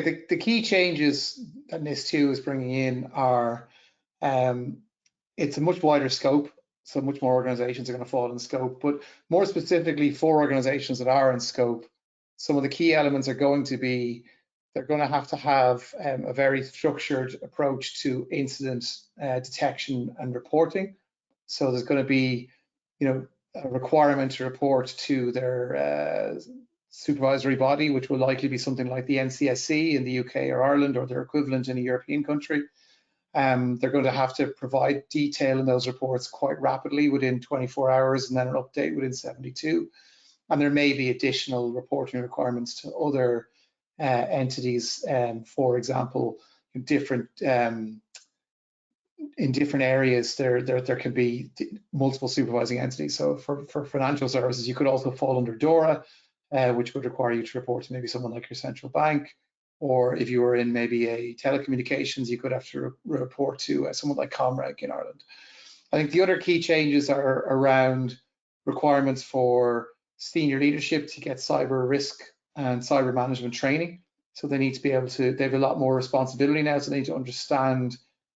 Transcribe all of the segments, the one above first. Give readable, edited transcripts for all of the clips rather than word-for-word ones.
Okay, the key changes that NIS2 is bringing in are, it's a much wider scope, so much more organizations are going to fall in scope, but more specifically for organizations that are in scope, some of the key elements are going to be, they're going to have a very structured approach to incident detection and reporting. So there's going to be, a requirement to report to their supervisory body, which will likely be something like the NCSC in the UK or Ireland, or their equivalent in a European country. They're going to have to provide detail in those reports quite rapidly within 24 hours, and then an update within 72. And there may be additional reporting requirements to other entities, for example, in different areas. There can be multiple supervising entities. So for financial services, you could also fall under DORA, which would require you to report to maybe someone like your central bank. Or if you were in maybe a telecommunications, you could have to report to someone like Comreg in Ireland. I think the other key changes are around requirements for senior leadership to get cyber risk and cyber management training. So they need to be able to, they have a lot more responsibility now, so they need to understand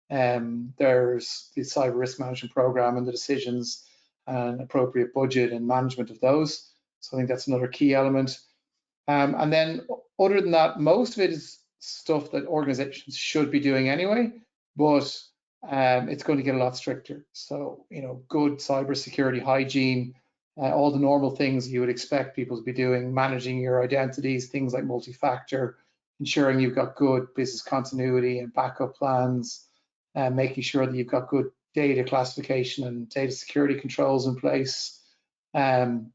there's the cyber risk management program and the decisions and appropriate budget and management of those. So I think that's another key element. And then other than that, most of it is stuff that organizations should be doing anyway, but it's going to get a lot stricter. So, good cybersecurity hygiene, all the normal things you would expect people to be doing, managing your identities, things like multi-factor, ensuring you've got good business continuity and backup plans, making sure that you've got good data classification and data security controls in place, and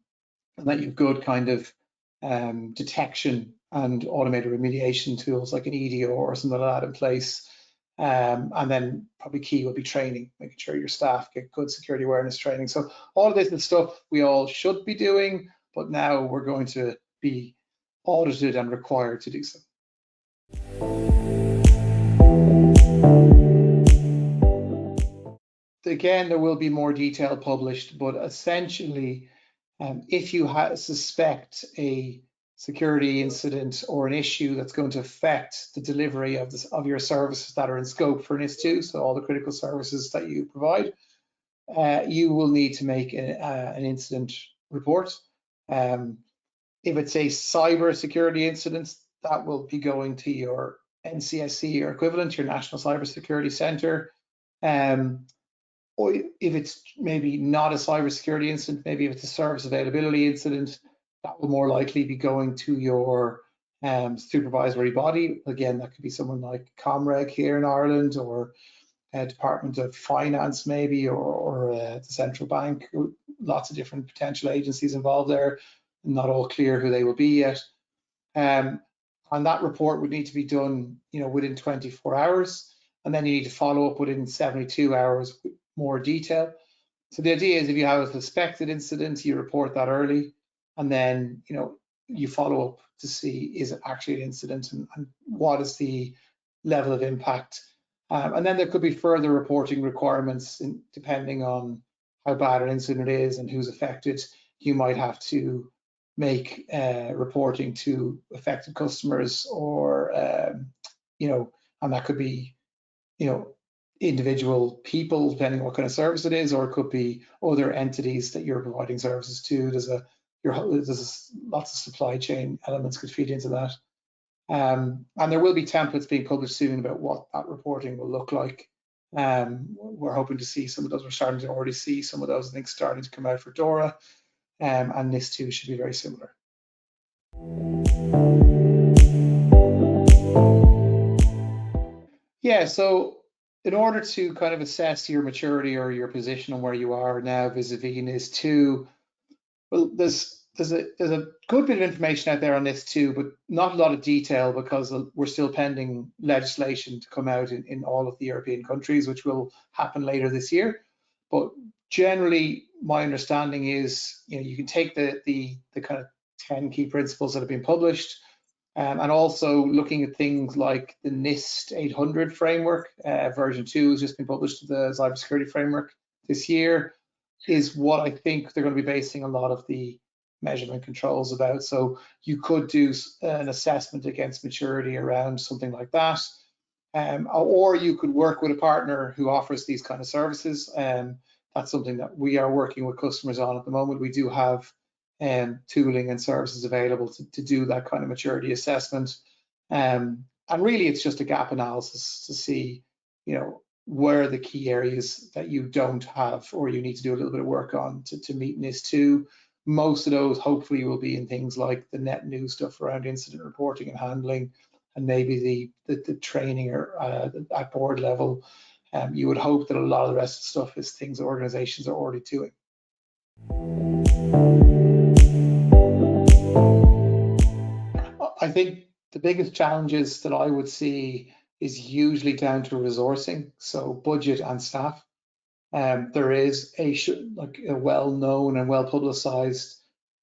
that you've good kind of detection and automated remediation tools like an EDO or something like that in place. And then probably key will be training, making sure your staff get good security awareness training. So all of this is stuff we all should be doing, but now we're going to be audited and required to do so. Again, there will be more detail published, but essentially, if you suspect a security incident or an issue that's going to affect the delivery of your services that are in scope for NIS2, so all the critical services that you provide, you will need to make an incident report. If it's a cyber security incident, that will be going to your NCSC or equivalent, your National Cybersecurity Centre. Or if it's maybe not a cybersecurity incident, maybe if it's a service availability incident, that will more likely be going to your supervisory body. Again, that could be someone like Comreg here in Ireland, or Department of Finance maybe, or the central bank. Lots of different potential agencies involved there. Not all clear who they will be yet. And that report would need to be done, within 24 hours, and then you need to follow up within 72 hours with more detail. So the idea is, if you have a suspected incident, you report that early, and then you follow up to see, is it actually an incident, and what is the level of impact. And then there could be further reporting requirements depending on how bad an incident is and who's affected. You might have to make reporting to affected customers, or and that could be individual people, depending on what kind of service it is, or it could be other entities that you're providing services to. There's lots of supply chain elements could feed into that. And there will be templates being published soon about what that reporting will look like. We're hoping to see some of those. We're starting to already see some of those, I think, starting to come out for DORA, and NIS2 should be very similar. Yeah, so in order to kind of assess your maturity or your position on where you are now vis-a-vis NIS2, well, there's a good bit of information out there on NIS2, but not a lot of detail, because we're still pending legislation to come out in all of the European countries, which will happen later this year. But generally, my understanding is, you can take the kind of 10 key principles that have been published, and also looking at things like the NIST 800 framework. Version 2 has just been published to the cybersecurity framework this year, is what I think they're going to be basing a lot of the measurement controls about. So you could do an assessment against maturity around something like that. Or you could work with a partner who offers these kind of services. That's something that we are working with customers on at the moment. We do have tooling and services available to do that kind of maturity assessment. And really, it's just a gap analysis to see, where are the key areas that you don't have or you need to do a little bit of work on to meet NIS2. Most of those hopefully will be in things like the net new stuff around incident reporting and handling, and maybe the training or at board level. You would hope that a lot of the rest of the stuff is things that organizations are already doing. I think the biggest challenges that I would see is usually down to resourcing, so budget and staff. There is a well-known and well-publicized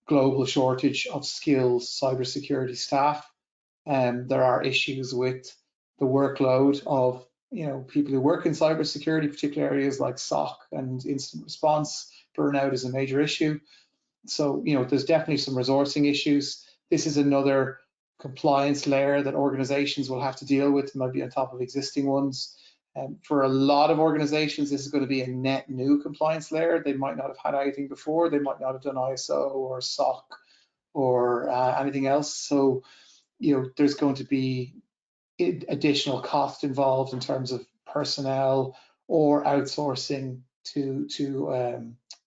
global shortage of skilled cybersecurity staff. There are issues with the workload of people who work in cybersecurity, particular areas like SOC and incident response. Burnout is a major issue. So there's definitely some resourcing issues. This is another compliance layer that organizations will have to deal with, might be on top of existing ones. For a lot of organizations, this is going to be a net new compliance layer. They might not have had anything before. They might not have done ISO or SOC or anything else. So there's going to be additional cost involved in terms of personnel or outsourcing to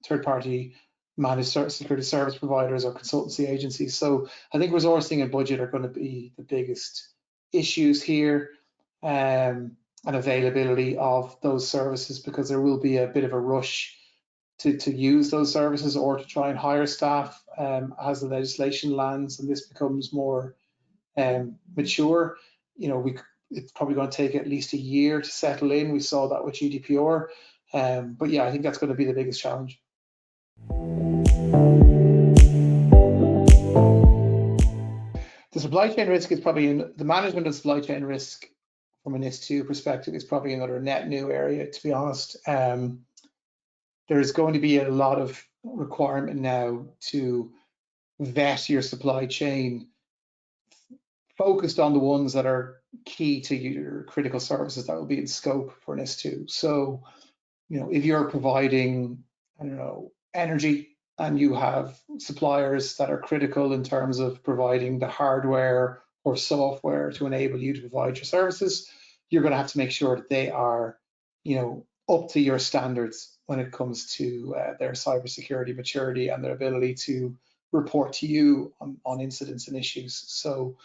third-party managed security service providers or consultancy agencies. So I think resourcing and budget are going to be the biggest issues here, and availability of those services, because there will be a bit of a rush to use those services or to try and hire staff as the legislation lands and this becomes more mature. It's probably going to take at least a year to settle in. We saw that with GDPR. But yeah, I think that's going to be the biggest challenge. The supply chain risk is probably the management of supply chain risk from a NIS2 perspective is probably another net new area, to be honest. There's going to be a lot of requirement now to vet your supply chain, focused on the ones that are key to your critical services that will be in scope for NIS2. So, if you're providing, energy, and you have suppliers that are critical in terms of providing the hardware or software to enable you to provide your services, you're going to have to make sure that they are, up to your standards when it comes to their cybersecurity maturity and their ability to report to you on incidents and issues. So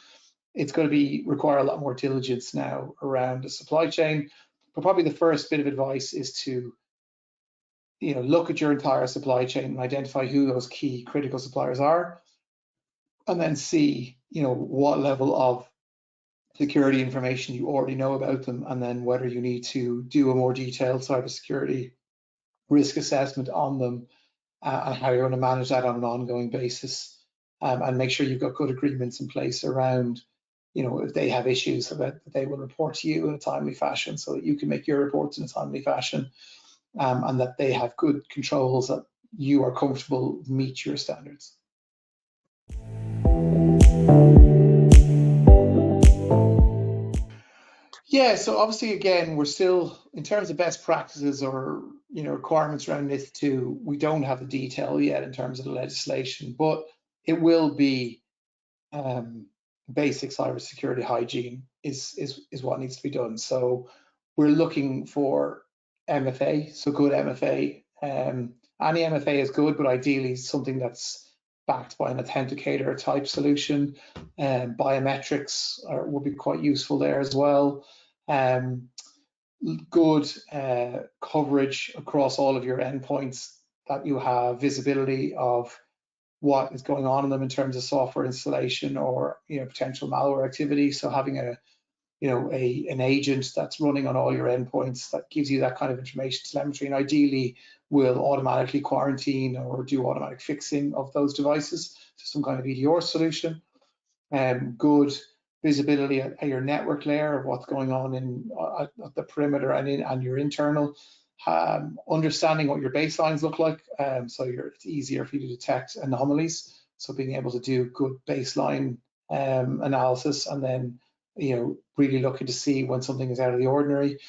it's going to require a lot more diligence now around the supply chain. But probably the first bit of advice is to look at your entire supply chain and identify who those key critical suppliers are, and then see what level of security information you already know about them, and then whether you need to do a more detailed cybersecurity risk assessment on them, and how you're going to manage that on an ongoing basis, and make sure you've got good agreements in place around if they have issues, that they will report to you in a timely fashion so that you can make your reports in a timely fashion, and that they have good controls that you are comfortable meet your standards. Yeah, so obviously, again, we're still, in terms of best practices or requirements around NIS2, we don't have the detail yet in terms of the legislation, but it will be basic cybersecurity hygiene is what needs to be done. So we're looking for MFA, so good MFA. Any MFA is good, but ideally something that's backed by an authenticator type solution. Biometrics would be quite useful there as well. Good coverage across all of your endpoints, that you have visibility of what is going on in them in terms of software installation or potential malware activity. So having an agent that's running on all your endpoints that gives you that kind of information telemetry, and ideally will automatically quarantine or do automatic fixing of those devices, so some kind of EDR solution. Good visibility at your network layer of what's going on at the perimeter and your internal. Understanding what your baselines look like, so it's easier for you to detect anomalies. So being able to do good baseline analysis, and then really looking to see when something is out of the ordinary.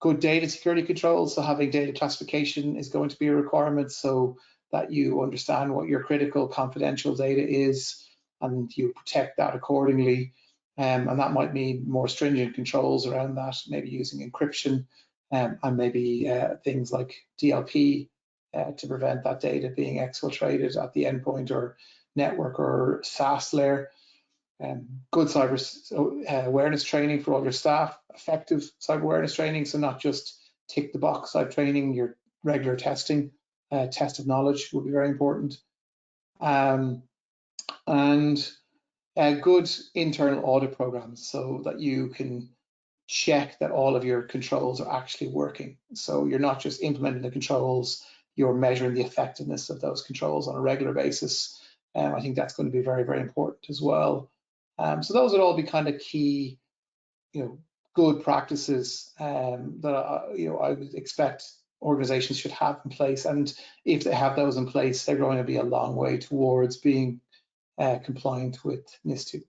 Good data security controls, so having data classification is going to be a requirement, so that you understand what your critical confidential data is and you protect that accordingly. And that might mean more stringent controls around that, maybe using encryption and maybe things like DLP to prevent that data being exfiltrated at the endpoint or network or SaaS layer. Good cyber awareness training for all your staff, effective cyber awareness training, so not just tick the box type training, your regular testing, test of knowledge will be very important. And good internal audit programs, so that you can check that all of your controls are actually working. So you're not just implementing the controls, you're measuring the effectiveness of those controls on a regular basis. I think that's going to be very, very important as well. So those would all be kind of key, good practices that I would expect organizations should have in place. And if they have those in place, they're going to be a long way towards being compliant with NIS2.